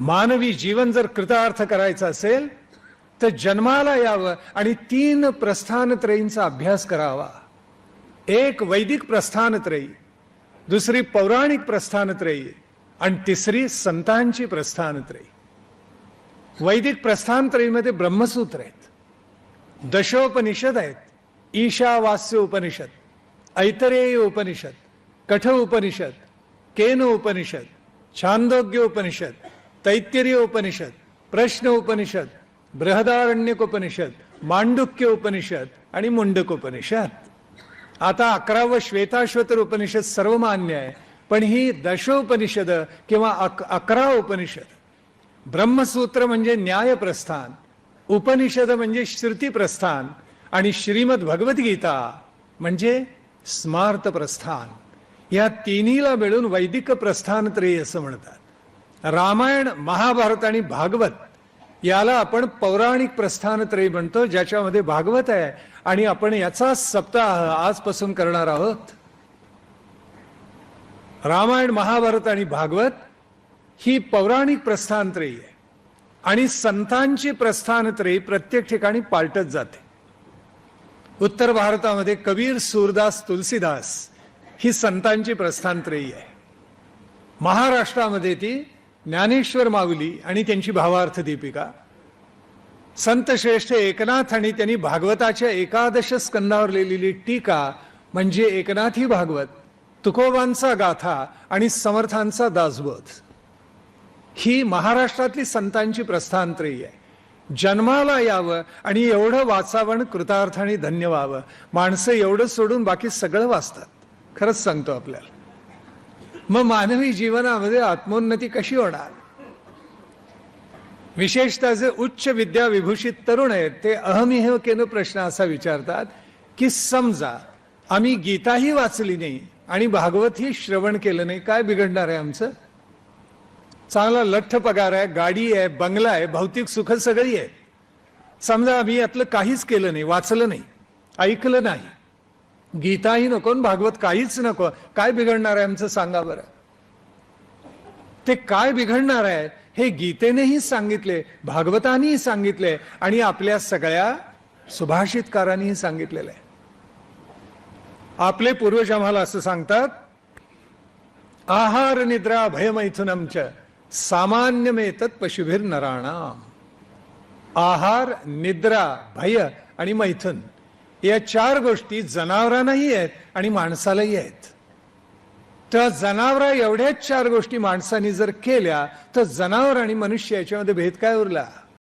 मानवी जीवन जर कृतार्थ करायचं असेल तर जन्माला यावं आणि 3 प्रस्थानत्रयींचा अभ्यास करावा. एक वैदिक प्रस्थानत्रयी, दुसरी पौराणिक प्रस्थानत्रयी आणि तिसरी संतांची प्रस्थानत्रयी. वैदिक प्रस्थानत्रयीमध्ये ब्रह्मसूत्र आहेत, दशोपनिषद आहेत, ईशावास्य उपनिषद, ऐतरेय उपनिषद, कठ उपनिषद, केन उपनिषद, छांदोग्य उपनिषद, तैत्तिरीय उपनिषद, प्रश्न उपनिषद, बृहदारण्यक उपनिषद, मांडुक्य उपनिषद आणि मुंडक उपनिषद. आता 11वं श्वेताश्वतर उपनिषद सर्वमान्य आहे, पण ही दशोपनिषद किंवा 11 उपनिषद. ब्रह्मसूत्र म्हणजे न्यायप्रस्थान, उपनिषद म्हणजे श्रुतिप्रस्थान आणि श्रीमद भगवद्गीता म्हणजे स्मार्त प्रस्थान. या तिन्हीला मिळून वैदिक प्रस्थानत्रयी असं म्हणतात. रामायण, महाभारत आणि भागवत याला आपण पौराणिक प्रस्थानत्रयी म्हणतो, ज्याच्यामध्ये भागवत आहे आणि आपण याचा सप्ताह आजपासून करणार आहोत. रामायण, महाभारत आणि भागवत ही पौराणिक प्रस्थानत्रयी आहे आणि संतांची प्रस्थानत्रयी प्रत्येक ठिकाणी पालटत जाते. उत्तर भारतामध्ये कबीर, सूरदास, तुलसीदास ही संतांची प्रस्थानत्रयी आहे. महाराष्ट्रामध्ये ती ज्ञानेश्वर माऊली आणि त्यांची भावार्थ दीपिका, संत श्रेष्ठ एकनाथ आणि त्यांनी भागवताच्या 11 स्कंदावर लिहिलेली टीका म्हणजे एकनाथी भागवत, तुकोबांचा गाथा आणि समर्थांचा दासबोध, ही महाराष्ट्रातली संतांची प्रस्थानत्रयी आहे. जन्माला यावं आणि एवढं वाचावं, कृतार्थाने धन्य व्हावं. माणसं एवढं सोडून बाकी सगळं वाचतात. खरंच सांगतो आपल्याला. मग मानवी जीवनामध्ये आत्मोन्नती कशी होणार? विशेषतः जे उच्च विद्या विभूषित तरुण आहेत ते अहमिहकेनं प्रश्न असा विचारतात की समजा आम्ही गीताही वाचली नाही आणि भागवतही श्रवण केलं नाही, काय बिघडणार आहे आमचं? चांगला लठ्ठ पगार आहे, गाडी आहे, बंगला आहे, भौतिक सुख सगळी आहे. समजा आम्ही यातलं काहीच केलं नाही, वाचलं नाही, ऐकलं नाही, गीताही नको, भागवत काहीच नको, काय बिघडणार आहे आमचं सांगा बरं? ते काय बिघडणार आहे हे गीतेनेही सांगितले, भागवतानेही सांगितले आणि आपल्या सगळ्या सुभाषितकारांनीही सांगितलेलं आहे. आपले पूर्वज आम्हाला असं सांगतात, आहार निद्रा भयमैथुनम च सामान्यमेतत् पशुभिर नराणाम. आहार, निद्रा, भय आणि मैथुन या 4 गोष्टी जनावरांनाही आहेत आणि माणसालाही आहेत. त्या जनावरा एवढ्याच 4 गोष्टी माणसाने जर केल्या तर जनावर आणि मनुष्य याच्यामध्ये भेद काय उरला?